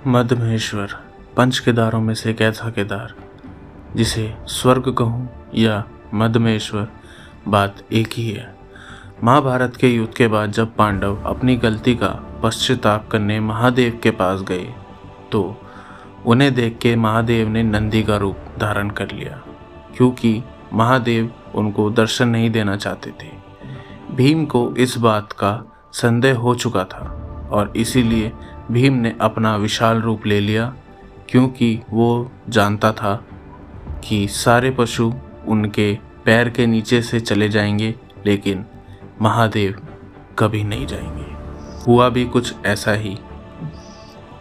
मधमेश्वर पंच केदारों में से एक ऐसा केदार जिसे स्वर्ग कहूँ या मधमेश्वर, बात एक ही है। महाभारत के युद्ध के बाद जब पांडव अपनी गलती का पश्चाताप करने महादेव के पास गए तो उन्हें देख के महादेव ने नंदी का रूप धारण कर लिया, क्योंकि महादेव उनको दर्शन नहीं देना चाहते थे। भीम को इस बात का संदेह हो चुका था और इसीलिए भीम ने अपना विशाल रूप ले लिया, क्योंकि वो जानता था कि सारे पशु उनके पैर के नीचे से चले जाएंगे, लेकिन महादेव कभी नहीं जाएंगे। हुआ भी कुछ ऐसा ही।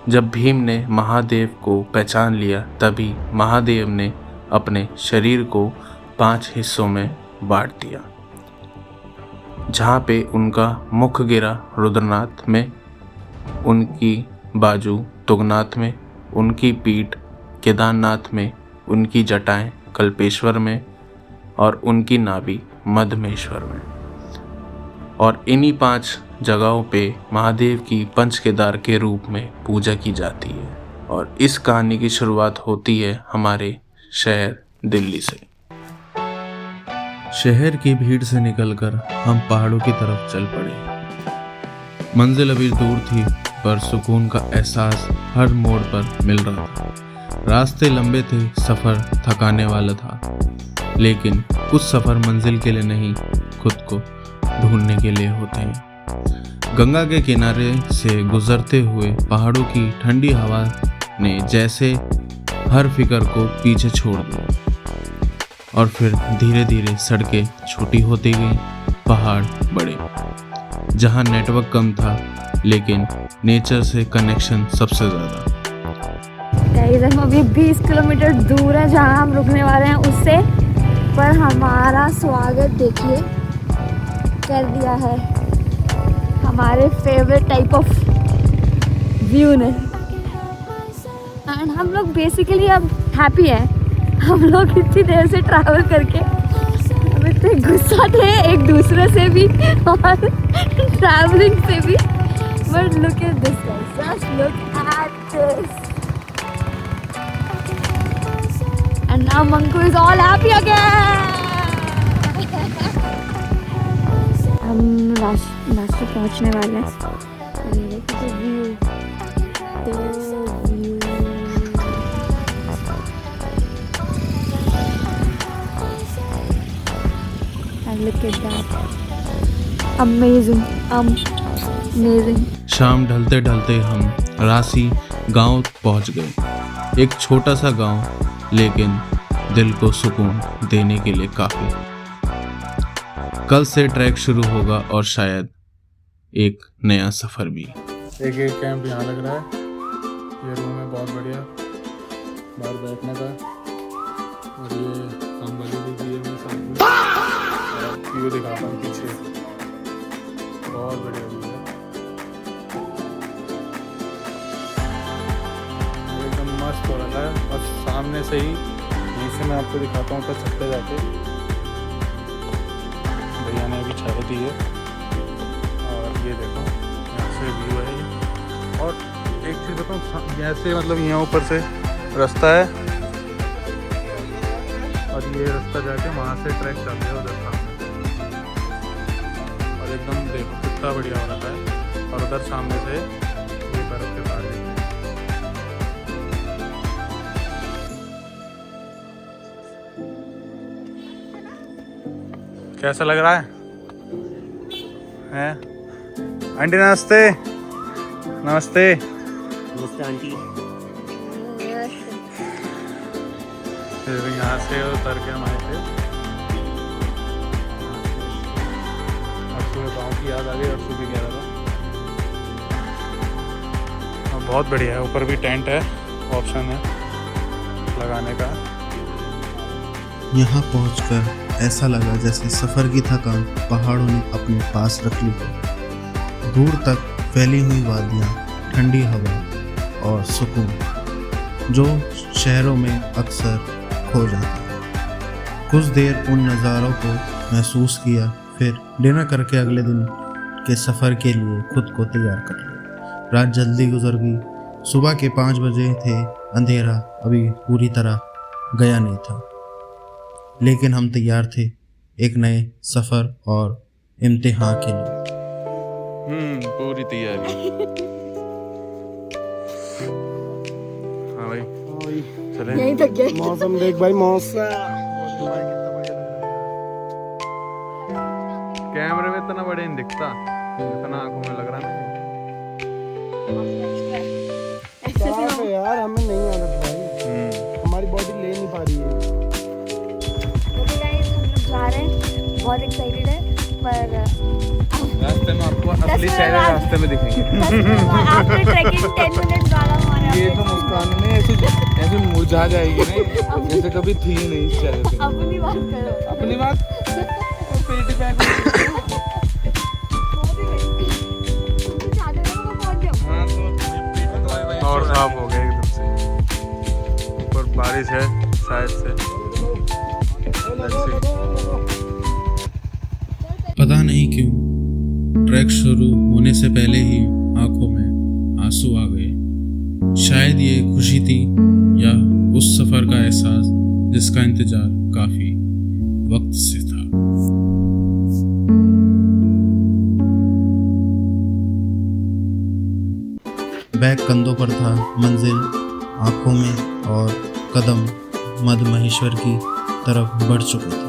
जब भीम ने महादेव को पहचान लिया, तभी महादेव ने अपने शरीर को 5 हिस्सों में बांट दिया। जहाँ पे उनका मुख गिरा रुद्रनाथ में, उनकी बाजू तुंगनाथ में, उनकी पीठ केदारनाथ में, उनकी जटाएं कल्पेश्वर में और उनकी नाभि मधमेश्वर में। और इन्हीं 5 जगहों पे महादेव की पंच केदार के रूप में पूजा की जाती है। और इस कहानी की शुरुआत होती है हमारे शहर दिल्ली से। शहर की भीड़ से निकलकर हम पहाड़ों की तरफ चल पड़े। मंजिल अभी दूर थी, पर सुकून का एहसास हर मोड़ पर मिल रहा था। रास्ते लंबे थे, सफ़र थकाने वाला था, लेकिन कुछ सफ़र मंजिल के लिए नहीं, खुद को ढूंढने के लिए होते हैं। गंगा के किनारे से गुजरते हुए पहाड़ों की ठंडी हवा ने जैसे हर फिक्र को पीछे छोड़ दिया, और फिर धीरे धीरे सड़कें छोटी होती गईं, पहाड़ बड़े। जहाँ नेटवर्क कम था, लेकिन नेचर से कनेक्शन सबसे ज़्यादा। हम अभी 20 किलोमीटर दूर है जहाँ हम रुकने वाले हैं उससे, पर हमारा स्वागत देखिए कर दिया है हमारे फेवरेट टाइप ऑफ व्यू ने। एंड हम लोग बेसिकली अब हैप्पी हैं। हम लोग इतनी देर से ट्रैवल करके हम इतने गुस्सा थे एक दूसरे से भी और ट्रैवलिंग से भी। But look at this guys, just look at this. And now Manku is all happy again. हम रास्ते पहुंचने वाले हैं। View and look at that, amazing. शाम ढलते ढलते हम रासी गांव पहुंच गए। एक छोटा सा गांव, लेकिन दिल को सुकून देने के लिए काफ़ी। कल से ट्रैक शुरू होगा और शायद एक नया सफ़र भी। एक कैंप यहाँ लग रहा है। ये रूम है बहुत बढ़िया, बाहर बैठने का। और ये कंबल भी दिए हुए सब। व्यू दिखाता हूँ पीछे, बहुत बढ़िया व्यू है, एकदम मस्त हो रहा है। और सामने से ही यहीं से मैं आपको दिखाता हूँ ऊपर छत पे जाके। भैया ने अभी छाया दी है और ये देखो यहाँ से व्यू है ये। और एक चीज़ बताऊँ, जैसे मतलब यहाँ ऊपर से रास्ता है और ये रास्ता जाके वहाँ से ट्रैक चलते है उधर सामने। और एकदम देखो कितना बढ़िया हो रहा है। और उधर सामने से ये बर्फ के बाहर देखते हैं। कैसा लग रहा है? हैं? आंटी नमस्ते। नमस्ते। नमस्ते आंटी। फिर यहाँ से उतर के हम आए थे। अरसू गाँव की याद आ गई, अरसू भी कह रहा था। बहुत बढ़िया है, ऊपर भी टेंट है, ऑप्शन है लगाने का। यहाँ पहुँचकर ऐसा लगा जैसे सफ़र की थकान पहाड़ों ने अपने पास रख ली हो। दूर तक फैली हुई वादियाँ, ठंडी हवा और सुकून, जो शहरों में अक्सर खो जाता है। कुछ देर उन नज़ारों को महसूस किया, फिर डिनर करके अगले दिन के सफ़र के लिए खुद को तैयार कर लिया। रात जल्दी गुजर गई, सुबह के 5 बजे थे। अंधेरा अभी पूरी तरह गया नहीं था, लेकिन हम तैयार थे एक नए सफ़र और इम्तिहान के लिए। पूरी तैयारी। हाँ भाई चले। यहीं तक गए। मौसम देख भाई, मौसम कैमरे में इतना बड़े नहीं दिखता जितना आंखों में लग रहा है ना यार, हमें नहीं आदत भाई, हमारी बॉडी ले नहीं पा रही है। ओके गाइस, हम लोग जा रहे हैं, बहुत एक्साइटेड है, पर रास्ते में आपको असली चेहरे रास्ते में दिखेंगे। आफ्टर ट्रैकिंग 10 मिनट वाला हमारा ये तो मुस्कान नहीं ऐसे मुरझा जाएगी नहीं, जैसे कभी थी नहीं इस चेहरे पे। अपनी बात करो। अपनी बात पेट बैग और साफ हो गया एकदम से। ऊपर बारिश है शायद से। पता नहीं क्यों ट्रैक शुरू होने से पहले ही आंखों में आंसू आ गए। शायद ये खुशी थी या उस सफर का एहसास जिसका इंतजार काफी वक्त से था। बैग कंधों पर था, मंजिल आंखों में और कदम मद महेश्वर की तरफ बढ़ चुके थे।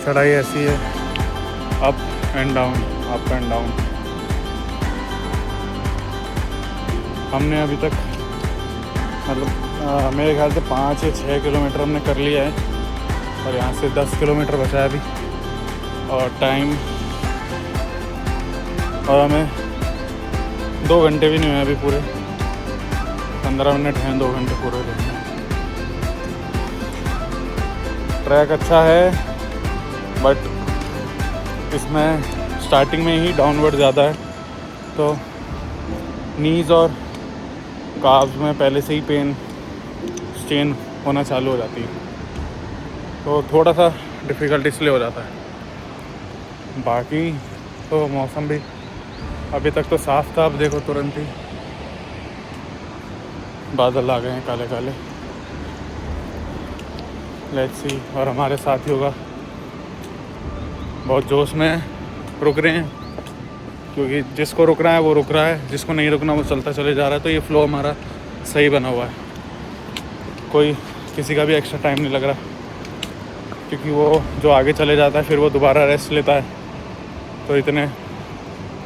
चढ़ाई ऐसी है, up and down, up and down. हमने अभी तक मतलब मेरे ख्याल से 5 या 6 किलोमीटर हमने कर लिया है और यहाँ से 10 किलोमीटर बचा है अभी। और टाइम और हमें 2 घंटे भी नहीं हुए अभी पूरे, 15 मिनट हैं 2 घंटे पूरे करने। ट्रैक अच्छा है बट इसमें स्टार्टिंग में ही डाउनवर्ड ज़्यादा है, तो नीज़ और काव्स में पहले से ही पेन स्ट्रेन होना चालू हो जाती है, तो थोड़ा सा डिफ़िकल्ट इसलिए हो जाता है। बाकी तो मौसम भी अभी तक तो साफ था, अब देखो तुरंत ही बादल आ गए हैं काले काले। Let's see. और हमारे साथियों का बहुत जोश में रुक रहे हैं, क्योंकि जिसको रुकना है वो रुक रहा है, जिसको नहीं रुकना वो चलता चले जा रहा है। तो ये फ्लो हमारा सही बना हुआ है, कोई किसी का भी एक्स्ट्रा टाइम नहीं लग रहा, क्योंकि वो जो आगे चले जाता है फिर वो दोबारा रेस्ट लेता है, तो इतने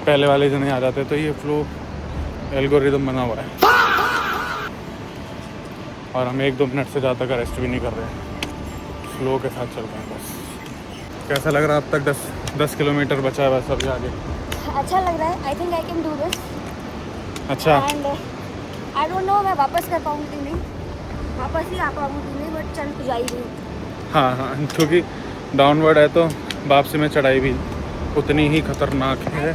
पहले वाले जने आ जाते हैं। तो ये फ्लो एल्गोरिदम बना हुआ है और हम 1-2 मिनट से ज़्यादा का रेस्ट भी नहीं कर रहे हैं, फ्लो के साथ चल रहे हैं बस। कैसा लग रहा है अब तक? 10 किलोमीटर बचा है बस अभी आगे। अच्छा लग रहा है। I think I can do this. अच्छा, एंड आई डोंट नो मैं वापस कर पाऊंगी कि नहीं, वापस ही आ पाऊंगी कि नहीं, बट चल तो जा ही रही हूँ। हाँ, क्योंकि डाउनवर्ड है तो वापसी में चढ़ाई भी उतनी ही खतरनाक है।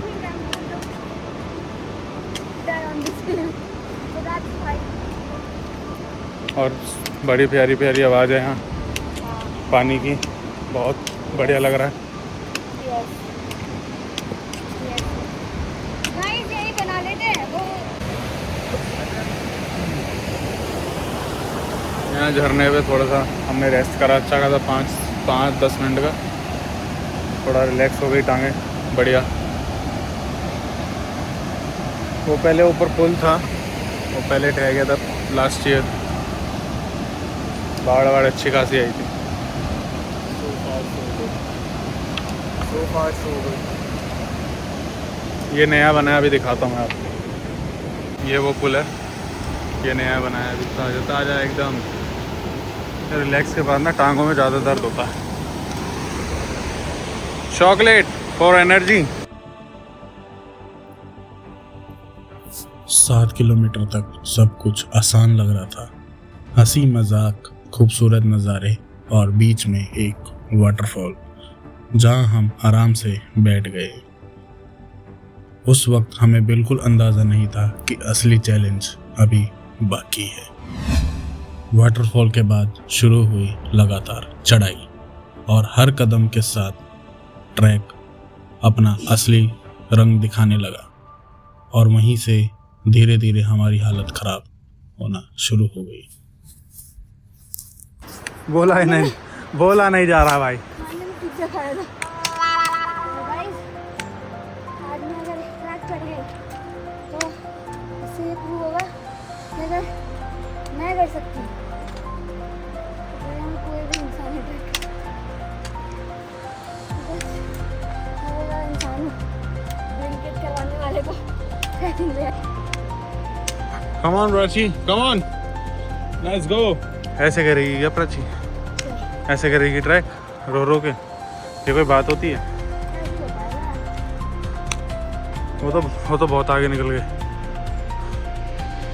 और बड़ी प्यारी प्यारी आवाज़ है यहाँ पानी की, बहुत बढ़िया लग रहा है। यही बना लेते हैं वो। यहाँ झरने पे थोड़ा सा हमने रेस्ट करा, अच्छा खासा 5-10 मिनट का, थोड़ा रिलैक्स हो गई टांगे, बढ़िया। वो पहले ऊपर पुल था, वो पहले ढह गया था लास्ट ईयर, बाढ़ अच्छी खासी आई थी। ये नया बनाया, अभी दिखाता हूँ मैं आपको। ये वो पुल है, ये नया बनाया अभी, ताज़ा ताज़ा एकदम। रिलैक्स के बाद ना टांगों में ज़्यादा दर्द होता है। Chocolate for energy. 7 किलोमीटर तक सब कुछ आसान लग रहा था। हंसी मजाक, खूबसूरत नज़ारे और बीच में एक वाटरफॉल जहां हम आराम से बैठ गए। उस वक्त हमें बिल्कुल अंदाज़ा नहीं था कि असली चैलेंज अभी बाकी है। वाटरफॉल के बाद शुरू हुई लगातार चढ़ाई और हर कदम के साथ ट्रैक अपना असली रंग दिखाने लगा और वहीं से धीरे धीरे हमारी हालत खराब होना शुरू हो गई। बोला नहीं जा रहा भाई। खाने में पिज्जा खाया था। तो गाइस, आज मैं अगर ट्रैक कर गई तो इससे ये प्रूव होगा कि अगर मैं कर सकती हूँ तो दुनिया में कोई भी इंसान नहीं कर सकता। बस मैं वो वाला इंसान हूँ ब्लिंकिट करवाने वाले को ट्रैकिंग में। Come on Prachi, come on, let's go. ऐसे करेगी क्या प्राची? ऐसे करेगी ट्रैक रो रो के? ये कोई बात होती है? वो तो बहुत आगे निकल गए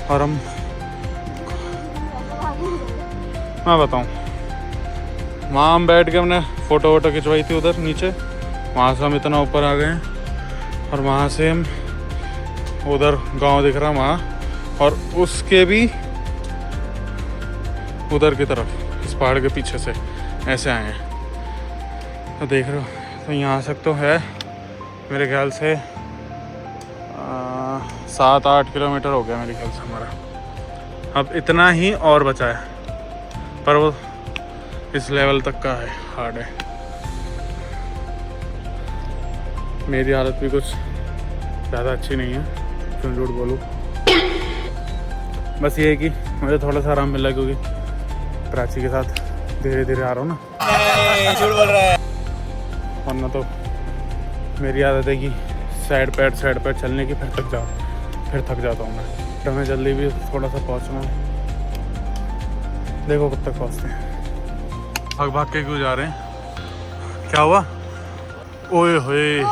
और हम, मैं बताऊं, वहाँ हम बैठ के हमने फ़ोटो वोटो खिंचवाई थी उधर नीचे। वहाँ से हम इतना ऊपर आ गए हैं और वहाँ से हम उधर गांव दिख रहा वहाँ, और उसके भी उधर की तरफ इस पहाड़ के पीछे से ऐसे आए हैं। तो देख रहे हो, तो यहाँ तक तो है मेरे ख्याल से 7-8 किलोमीटर हो गया मेरे ख्याल से हमारा। अब इतना ही और बचा है, पर वो इस लेवल तक का है, हार्ड है। मेरी हालत भी कुछ ज़्यादा अच्छी नहीं है, क्यों झूठ बोलूँ। बस ये है कि मुझे थोड़ा सा आराम मिला क्योंकि प्राची के साथ धीरे धीरे आ रहा हूँ ना। झूठ बोल रहा है। वरना तो मेरी आदत है कि साइड पैर चलने की, फिर थक जाता हूँ मैं। तो मैं जल्दी भी थोड़ा सा पहुँचना है। देखो कब तक पहुँचते हैं। भाग के क्यों जा रहे हैं? क्या हुआ? ओए होए।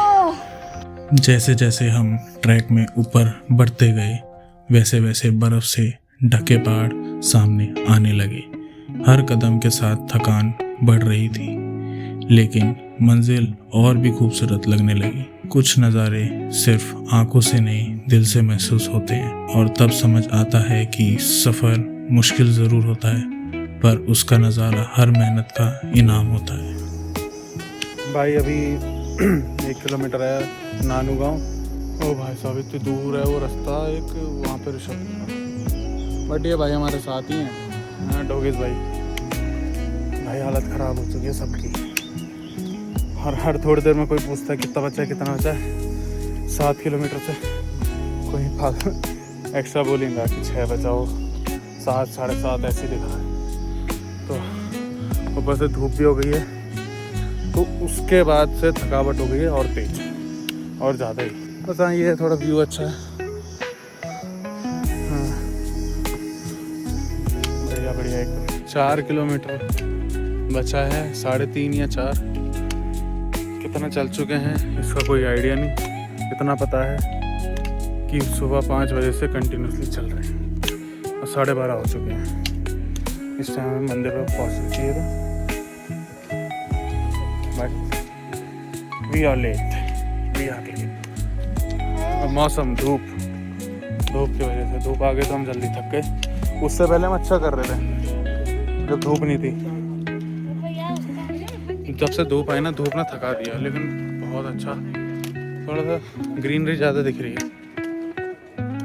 जैसे जैसे हम ट्रैक में ऊपर बढ़ते गए वैसे वैसे बर्फ से ढके पहाड़ सामने आने लगे। हर कदम के साथ थकान बढ़ रही थी, लेकिन मंजिल और भी खूबसूरत लगने लगी। कुछ नज़ारे सिर्फ आंखों से नहीं दिल से महसूस होते हैं, और तब समझ आता है कि सफ़र मुश्किल ज़रूर होता है, पर उसका नज़ारा हर मेहनत का इनाम होता है। भाई अभी 1 किलोमीटर है नानू गांव। ओ भाई साहब इतनी दूर है वो रास्ता, एक वहाँ पे ऋषभ। बट ये भाई हमारे साथ ही हैं, डोगेश भाई हालत ख़राब हो चुकी है सबकी। हर थोड़ी देर में कोई पूछता है कितना बचा है। 7 किलोमीटर से कोई एक्स्ट्रा बोलेंगे कि 6 बचाओ, 7 साढ़े 7 ऐसे दिखा है। तो ऊपर से धूप भी हो गई है, तो उसके बाद से थकावट हो गई है और तेज और ज़्यादा ही। बस हाँ, ये थोड़ा व्यू अच्छा है। हाँ बढ़िया एकदम। 4 किलोमीटर बचा है, 3.5 या 4। कितना चल चुके हैं इसका कोई आइडिया नहीं। इतना पता है कि सुबह 5 बजे से कंटिन्यूसली चल रहे हैं और 12:30 हो चुके हैं। इस टाइम हमें मंदिर पर पहुँचना चाहिए था, बट वी आर लेट। और मौसम धूप की वजह से, धूप आ गई तो हम जल्दी थक गए। उससे पहले हम अच्छा कर रहे थे जब धूप नहीं थी। जब से धूप आई ना, धूप ने थका दिया, लेकिन बहुत अच्छा। थोड़ा सा ग्रीनरी ज़्यादा दिख रही है,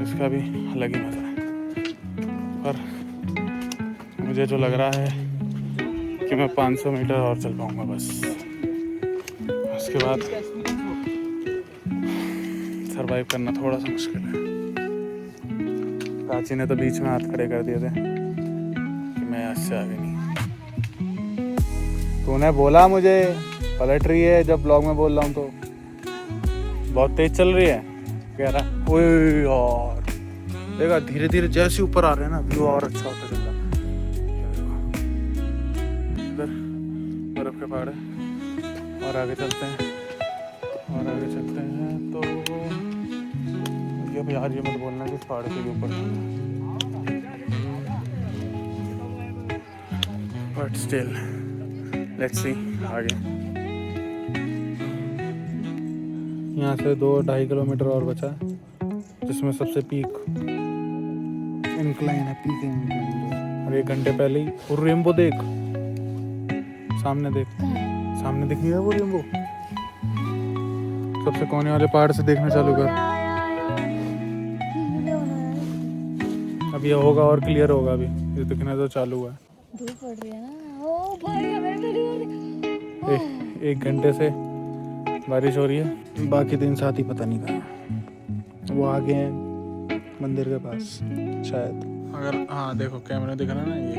इसका भी अलग ही मज़ा है। पर मुझे जो लग रहा है कि मैं 500 मीटर और चल पाऊँगा बस। उसके बाद सरवाइव करना थोड़ा सा मुश्किल है। प्राची ने तो बीच में हाथ खड़े कर दिए थे कि मैं आज से आगे नहीं। तूने बोला मुझे पलट रही है जब ब्लॉग में बोल रहा हूँ तो बहुत तेज चल रही है कह रहा। ओए यार देखा धीरे धीरे जैसे ऊपर आ रहे हैं ना व्यू और अच्छा होता चल रहा। इधर बर्फ के पहाड़ है और आगे चलते हैं तो अब यार ये मत बोलना कि इस पहाड़ के ऊपर बट स्टिल लेट्स सी आगे। यहाँ से 2-2.5 किलोमीटर और बचा है जिसमें सबसे पीक इंक्लाइन है, पीक इंक्लाइन। और 1 घंटे पहले ही वो रेनबो देख, सामने दिख रही है वो रेनबो। सबसे कोने वाले पहाड़ से देखना चालू कर। अब ये होगा और क्लियर होगा। अभी ये दिखना तो चालू हुआ है। धूप पड़ रही है ना। ओ भाई हमें तो 1 घंटे से बारिश हो रही है। बाकी 3 साथी पता नहीं कहाँ, वो आगे हैं मंदिर के पास शायद। अगर हाँ देखो कैमरा दिख रहा है ना, ये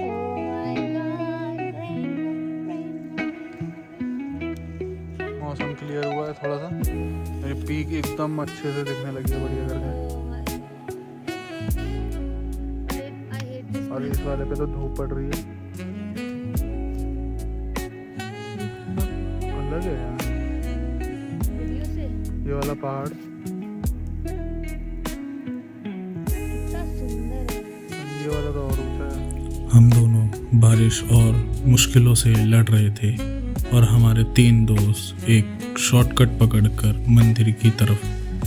मौसम क्लियर हुआ है थोड़ा सा। मेरी पीक एकदम अच्छे से दिखने लगी है बढ़िया करके। और इस वाले पे तो धूप पड़ रही है, अलग है यार ये वाला पहाड़। ये वाला तो और ऊंचा है। हम दोनों बारिश और मुश्किलों से लड़ रहे थे और हमारे 3 दोस्त एक शॉर्टकट पकड़कर मंदिर की तरफ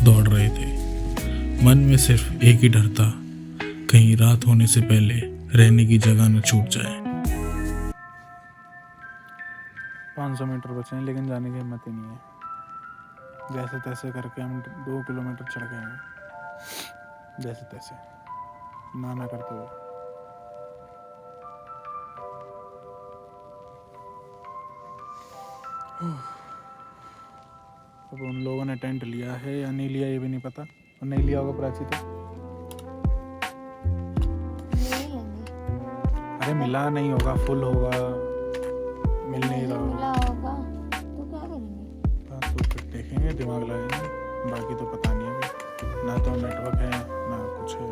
दौड़ रहे थे। मन में सिर्फ एक ही डर था, कहीं रात होने से पहले रहने की जगह न छूट जाए। 500 मीटर बचे हैं लेकिन जाने की हिम्मत ही नहीं है। जैसे तैसे करके हम 2 किलोमीटर चढ़ गए हैं, जैसे तैसे ना करते हुए। अब उन लोगों ने टेंट लिया है या नहीं लिया ये भी नहीं पता, और नहीं लिया होगा प्राची तो। अरे मिला नहीं होगा, फुल होगा, मिल नहीं रहा होगा तो क्या करेंगे? तो फिर देखेंगे, दिमाग लगाएंगे। बाकी तो पता नहीं है, ना तो नेटवर्क है ना कुछ है।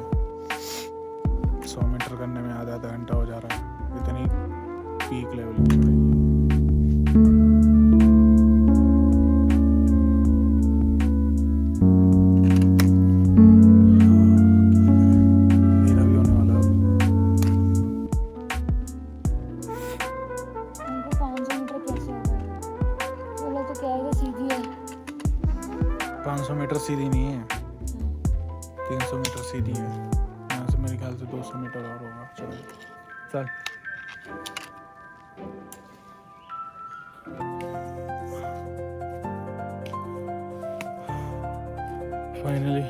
100 मीटर करने में आधा घंटा हो जा रहा है, इतनी पीक लेवल की है। उनको 500 मीटर कैसे होगा? वो लोग तो कह रहे सीधी है। 500 मीटर सीधी नहीं है, 300 मीटर सीधी है। यहाँ से मेरे ख्याल से 200 मीटर और होगा। चल फाइनली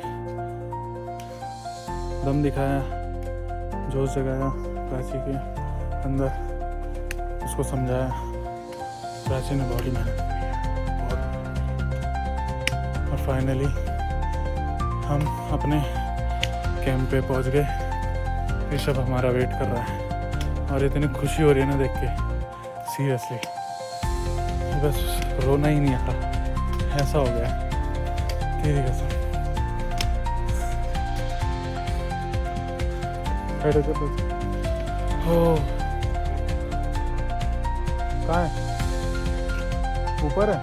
दम दिखाया, जोश जगाया प्राची के अंदर, उसको समझाया। प्राची ने बहुत ही मेहनत की है, बहुत। और फाइनली हम अपने कैंप पे पहुंच गए। ऋषभ हमारा वेट कर रहा है और इतनी खुशी हो रही है ना देख के, सीरियसली बस रोना ही नहीं आ रहा, ऐसा हो गया तेरी कसम। हो कहाँ है? ऊपर है।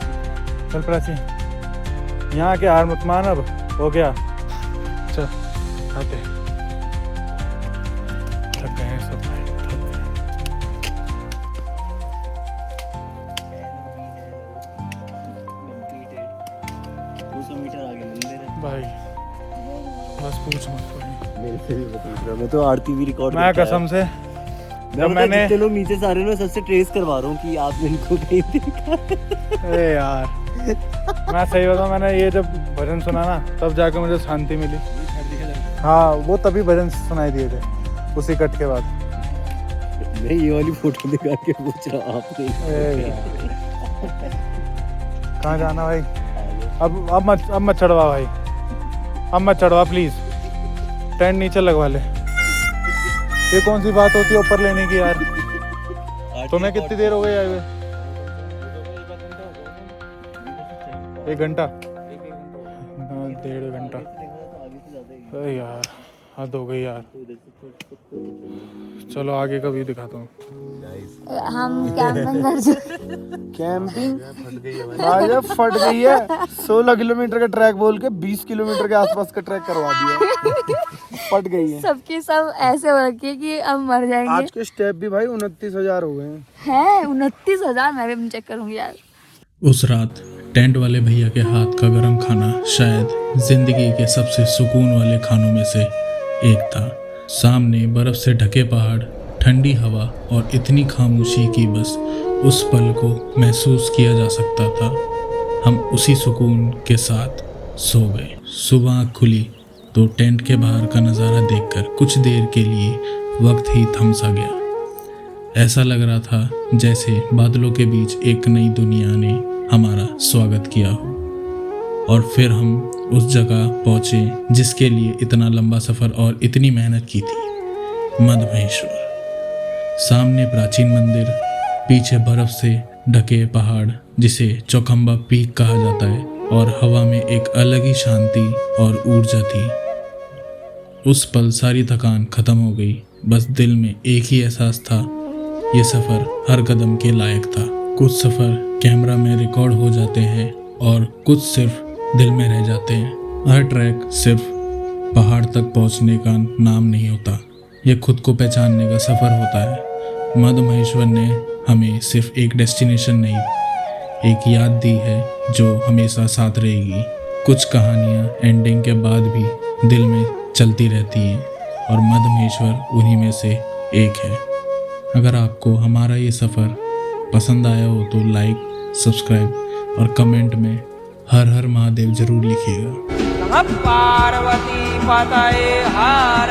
चल प्राची, यहाँ के हार मत मान, अब हो गया। चल आते, थक गए हैं सब भाई, थक गए। भाई बस पूछ मत भाई, मेरे से भी बता रहा, मैं तो आरती भी रिकॉर्ड मैं कसम से जब मैंने जितने लोग नीचे से आ रहे हैं सबसे ट्रेस करवा रहा हूँ कि आपने इनको कहीं देखा। अरे यार मैं सही बताऊँ, मैंने ये जब भजन सुना ना तब जाकर मुझे शांति मिली। हाँ वो तभी भजन सुनाई दिए थे उसी कट के बाद। मैं ये वाली फोटो दिखा के पूछ रहा आपने। कहाँ जाना भाई? अब मत चढ़वा भाई, अब मत चढ़वा प्लीज, टेंट नीचे लगवा ले। ये कौन सी बात होती है ऊपर लेने की यार? तुम्हें कितनी देर हो गई आए हुए? 1 घंटा 1.5 घंटा। अरे यार हद हो गई यार। चलो आगे का व्यू दिखाता हूँ। हम कैंपिंग कर कैंपिंग भाई फट गई है। 16 किलोमीटर का ट्रैक बोल के 20 किलोमीटर के आसपास का ट्रैक करवा दिया। फट गई है। सबकी सब ऐसे हो रखी है कि अब मर जाएंगे। आज के स्टेप भी भाई 29,000 हो गए हैं। है 29,000। मैं भी चेक करूंगी यार। उस रात टेंट वाले भैया के हाथ का गरम खाना शायद जिंदगी के सबसे सुकून वाले खानों में से एक था। सामने बर्फ से ढके पहाड़, ठंडी हवा और इतनी खामोशी कि बस उस पल को महसूस किया जा सकता था। हम उसी सुकून के साथ सो गए। सुबह आँख खुली तो टेंट के बाहर का नज़ारा देखकर कुछ देर के लिए वक्त ही थम सा गया। ऐसा लग रहा था जैसे बादलों के बीच एक नई दुनिया ने हमारा स्वागत किया हो। और फिर हम उस जगह पहुँचे जिसके लिए इतना लंबा सफ़र और इतनी मेहनत की थी, मधमहेश्वर। सामने प्राचीन मंदिर, पीछे बर्फ से ढके पहाड़ जिसे चौखंबा पीक कहा जाता है, और हवा में एक अलग ही शांति और ऊर्जा थी। उस पल सारी थकान खत्म हो गई। बस दिल में एक ही एहसास था, ये सफ़र हर कदम के लायक था। कुछ सफ़र कैमरा में रिकॉर्ड हो जाते हैं और कुछ सिर्फ दिल में रह जाते हैं। हर ट्रैक सिर्फ पहाड़ तक पहुंचने का नाम नहीं होता, ये खुद को पहचानने का सफ़र होता है। मधमहेश्वर ने हमें सिर्फ एक डेस्टिनेशन नहीं, एक याद दी है जो हमेशा साथ रहेगी। कुछ कहानियाँ एंडिंग के बाद भी दिल में चलती रहती हैं और मधमहेश्वर उन्हीं में से एक है। अगर आपको हमारा ये सफ़र पसंद आया हो तो लाइक, सब्सक्राइब और कमेंट में हर हर महादेव जरूर लिखिएगा। पार्वती पतये हर